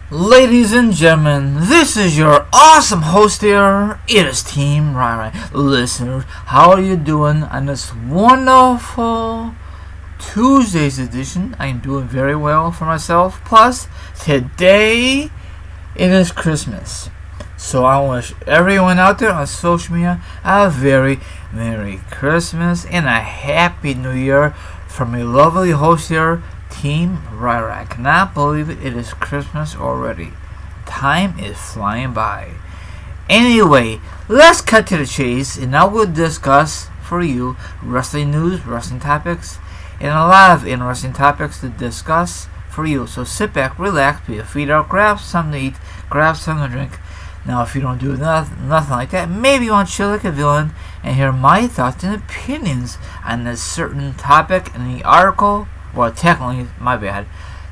Ladies and gentlemen, this is your awesome host here. It is Team Rai. Listeners, how are you doing on this wonderful Tuesday's edition? I am doing very well for myself. Plus, today it is Christmas. So I wish everyone out there on social media a very Merry Christmas and a Happy New Year from a lovely host here, Team Rai. I cannot believe it is Christmas already. Time is flying by. Anyway, let's cut to the chase, and now we'll discuss for you wrestling news, wrestling topics, and a lot of interesting topics to discuss for you. So sit back, relax, put your feet up, grab something to eat, grab something to drink. Now, if you don't do nothing like that, maybe you want to chill like a villain and hear my thoughts and opinions on this certain topic in the article. Well, technically, my bad.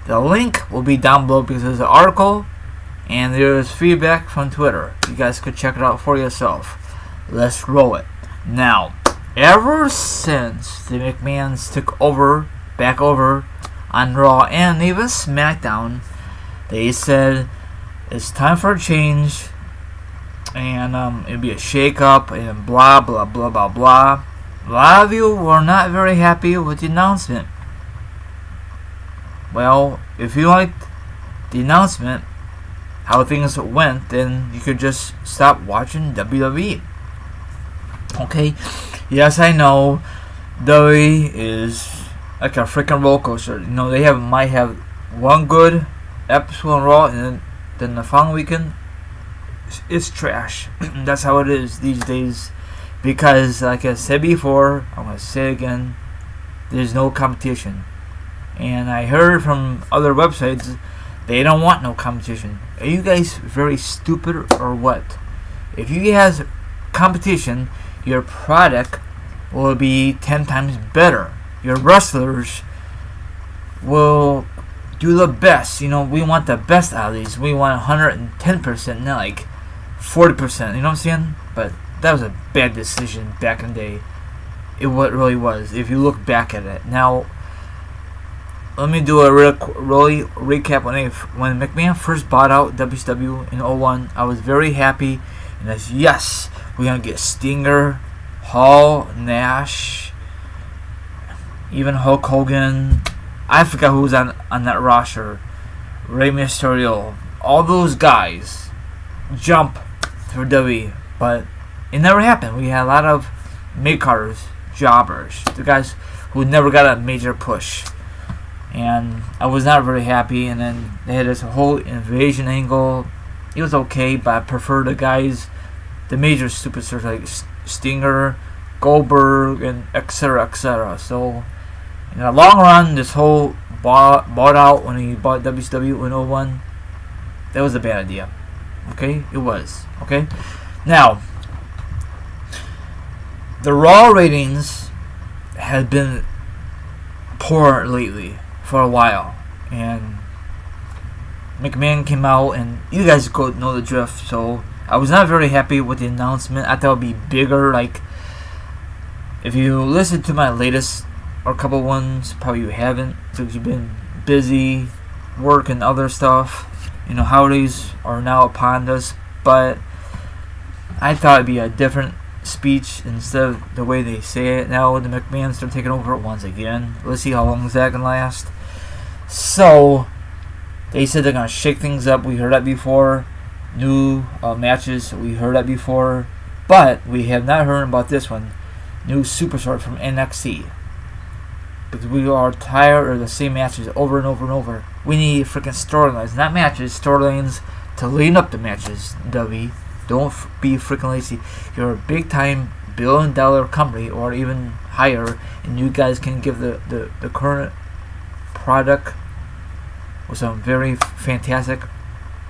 The link will be down below because there's an article and there's feedback from Twitter. You guys could check it out for yourself. Let's roll it. Now, ever since the McMahons took back over on Raw and even SmackDown, they said it's time for a change and it'd be a shakeup and blah, blah, blah, blah, blah. A lot of you were not very happy with the announcement. Well, if you liked the announcement, how things went, then you could just stop watching WWE. Okay? Yes, I know WWE is like a freaking roller coaster. You know, they might have one good episode on Raw, and then the following weekend, it's trash. That's how it is these days. Because, like I said before, I'm going to say it again, there's no competition. And I heard from other websites, they don't want no competition. Are you guys very stupid or what? If you guys have competition, your product will be 10 times better. Your wrestlers will do the best. You know, we want the best out of these. We want 110%, not like 40%. You know what I'm saying? But that was a bad decision back in the day. It really was, if you look back at it. Now, let me do a really recap. When McMahon first bought out WCW in 01, I was very happy. And I said, yes, we're going to get Stinger, Hall, Nash, even Hulk Hogan. I forgot who was on that roster. Rey Mysterio. All those guys jump for WWE. But it never happened. We had a lot of mid-carders, jobbers, the guys who never got a major push. And I was not very happy. And then they had this whole invasion angle. It was okay, but I prefer the guys, the major superstars like Stinger, Goldberg, and etc. etc. So in the long run, this whole bought out when he bought WCW in 01, that was a bad idea. Okay, it was. Okay, now the Raw ratings have been poor lately. For a while, and McMahon came out, and you guys go know the drift. So I was not very happy with the announcement. I thought it would be bigger. Like, if you listen to my latest or couple ones, probably you haven't because you've been busy, work and other stuff. You know, holidays are now upon us, but I thought it'd be a different speech instead of the way they say it. Now the McMahons are taking over once again. Let's see how long that can last. So they said they're gonna shake things up. We heard that before. New matches, we heard that before, but we have not heard about this one. New superstar from NXT, because we are tired of the same matches over and over and over. We need freaking storylines, not matches. Storylines to lead up the matches. WWE. Don't be freaking lazy. You're a big time billion-dollar company or even higher, and you guys can give the current product with some very fantastic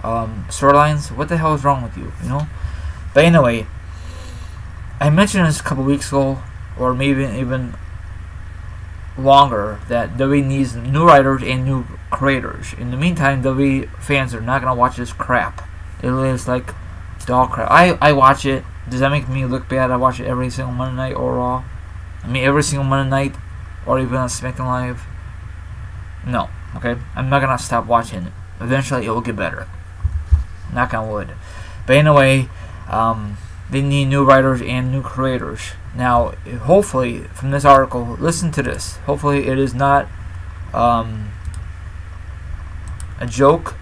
storylines. What the hell is wrong with you? You know? But anyway, I mentioned this a couple weeks ago, or maybe even longer, that WWE needs new writers and new creators. In the meantime, WWE fans are not going to watch this crap. It is like dog crap. I watch it. Does that make me look bad? I watch it every single Monday night or Raw. I mean, every single Monday night, or even on SmackDown Live. No, okay? I'm not gonna stop watching it. eventually it will get better. Knock on wood. But anyway, they need new writers and new creators. Now, hopefully, from this article, listen to this. Hopefully, it is not a joke.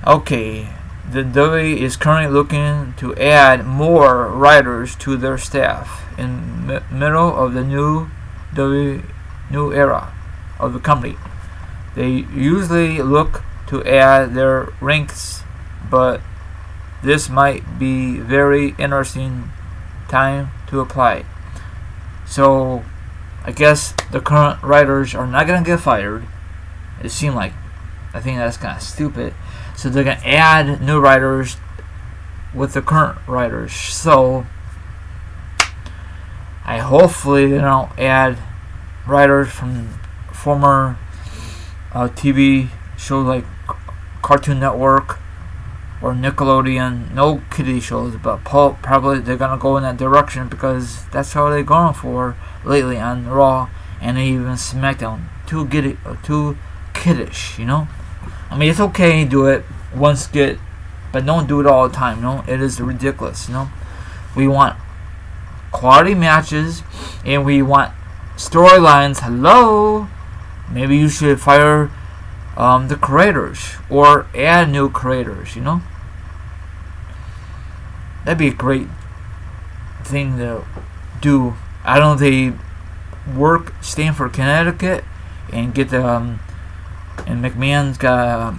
Okay, the WWE is currently looking to add more writers to their staff in middle of the new era of the company. They usually look to add their ranks, but this might be very interesting time to apply. So, I guess the current writers are not going to get fired. It seemed like. I think that's kind of stupid. So they're going to add new writers with the current writers. So, hopefully they don't add writers from former TV shows like Cartoon Network or Nickelodeon. No kiddie shows, but probably they're going to go in that direction because that's how they're going for lately on Raw and even SmackDown. Too kiddish, you know? I mean, it's okay to do it once but don't do it all the time, you know? It is ridiculous, you know? We want quality matches and we want storylines. Hello? Maybe you should fire the creators or add new creators, you know? That'd be a great thing to do. I don't know if they work Stamford, Connecticut and get the and McMahon's got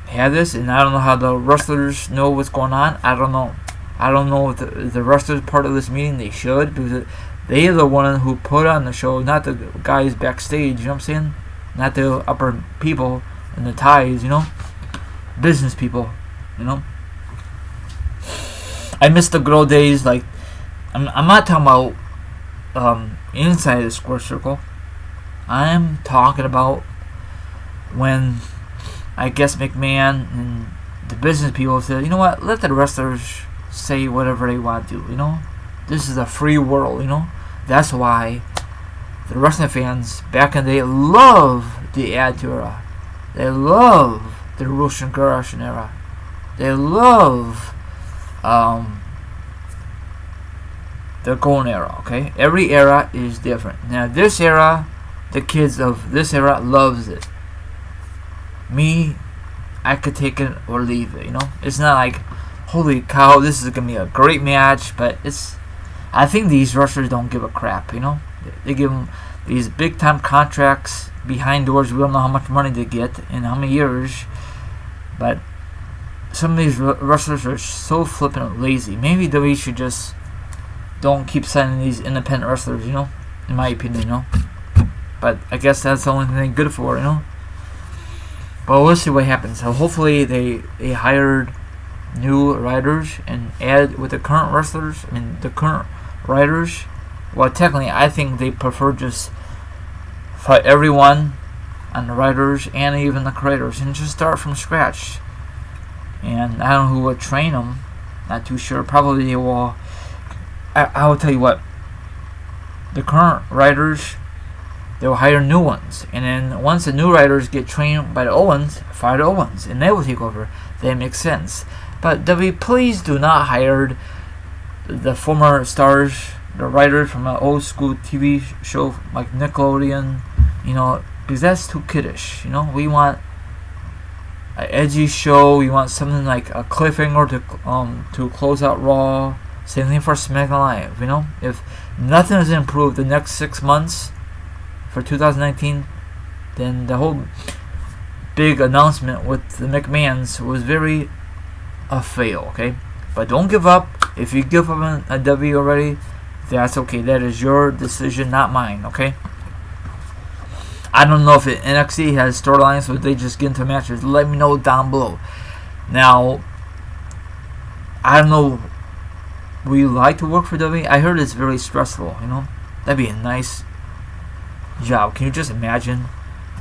had this, and I don't know how the wrestlers know what's going on. I don't know if the wrestlers part of this meeting. They should, because they are the one who put on the show, not the guys backstage. You know what I'm saying? Not the upper people in the ties. You know, business people. You know, I miss the good old days. Like I'm not talking about inside the square circle. I'm talking about when I guess McMahon and the business people said, you know what, let the wrestlers say whatever they want to do, you know? This is a free world, you know? That's why the wrestling fans back in the day love the Attitude Era. They love the Russian Garage era. They love the Golden Era, okay? Every era is different. Now this era, the kids of this era loves it. Me, I could take it or leave it, you know? It's not like, holy cow, this is going to be a great match, but I think these wrestlers don't give a crap, you know? They give them these big time contracts behind doors. We don't know how much money they get in how many years, but some of these wrestlers are so flippin' lazy. Maybe we should just don't keep signing these independent wrestlers, you know? In my opinion, you know? But I guess that's the only thing they're good for, you know? But we'll see what happens. So hopefully they hired new writers and add with the current wrestlers. I mean, the current writers. Well, technically, I think they prefer just fight everyone on the writers and even the creators and just start from scratch. And I don't know who will train them. Not too sure. Probably they will. I will tell you what. The current writers, they'll hire new ones, and then once the new writers get trained by the old ones, fire the old ones, and they will take over. That makes sense. But please do not hire the former stars, the writers from an old school TV show like Nickelodeon, you know, because that's too kiddish. You know, we want an edgy show. We want something like a cliffhanger to close out Raw. Same thing for SmackDown Live. You know, if nothing is improved the next 6 months for 2019, then the whole big announcement with the McMahons was very a fail, okay? But don't give up. If you give up on a W already, that's okay. That is your decision, not mine, okay? I don't know if NXT has storylines or they just get into matches. Let me know down below. Now, I don't know. Would you like to work for WWE? I heard it's very stressful, you know? That'd be a nice job. Can you just imagine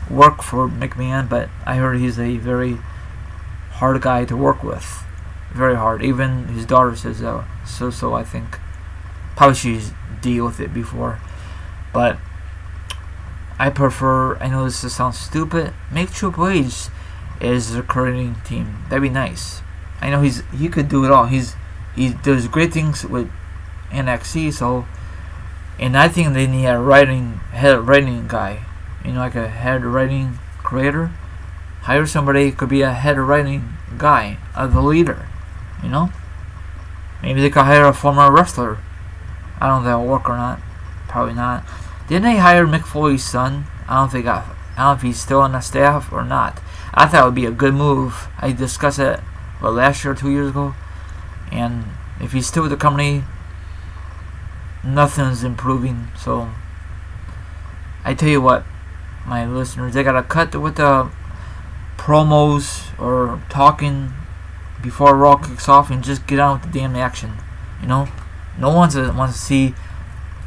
work for McMahon? But I heard he's a very hard guy to work with. Very hard. Even his daughter says so. I think probably she's deal with it before. But I prefer, I know this sounds stupid, make Triple H as the creating team. That'd be nice. I know he could do it all. He does great things with NXT. So, and I think they need a head writing guy. Like a head writing creator. Hire somebody who could be a head writing guy, the leader. Maybe they could hire a former wrestler. I don't know if that'll work or not. Probably not. Didn't they hire Mick Foley's son? I don't know if he's still on the staff or not. I thought it would be a good move. I discussed it last year or 2 years ago. And if he's still with the company, nothing's improving. So I tell you what, my listeners, they gotta cut with the promos or talking before Raw kicks off and just get on with the damn action. No one wants to see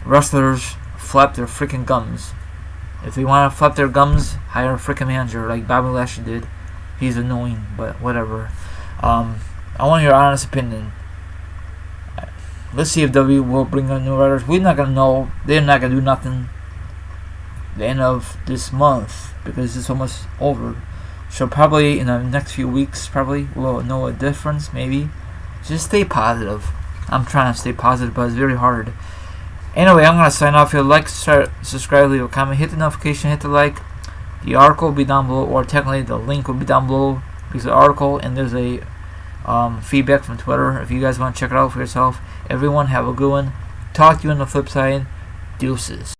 wrestlers flap their freaking gums. If they want to flap their gums, hire a freaking manager like Bobby Lashley did. He's annoying, but whatever. I want your honest opinion. Let's see if WWE will bring on new writers. We're not gonna know. They're not gonna do nothing the end of this month because it's almost over. So probably in the next few weeks, we'll know a difference. Maybe. Just stay positive. I'm trying to stay positive, but it's very hard. Anyway, I'm going to sign off. If you like, subscribe, leave a comment, hit the notification, hit the like. The article will be down below, or technically the link will be down below because of the article, and there's a feedback from Twitter if you guys want to check it out for yourself. Everyone, have a good one. Talk to you on the flip side. Deuces.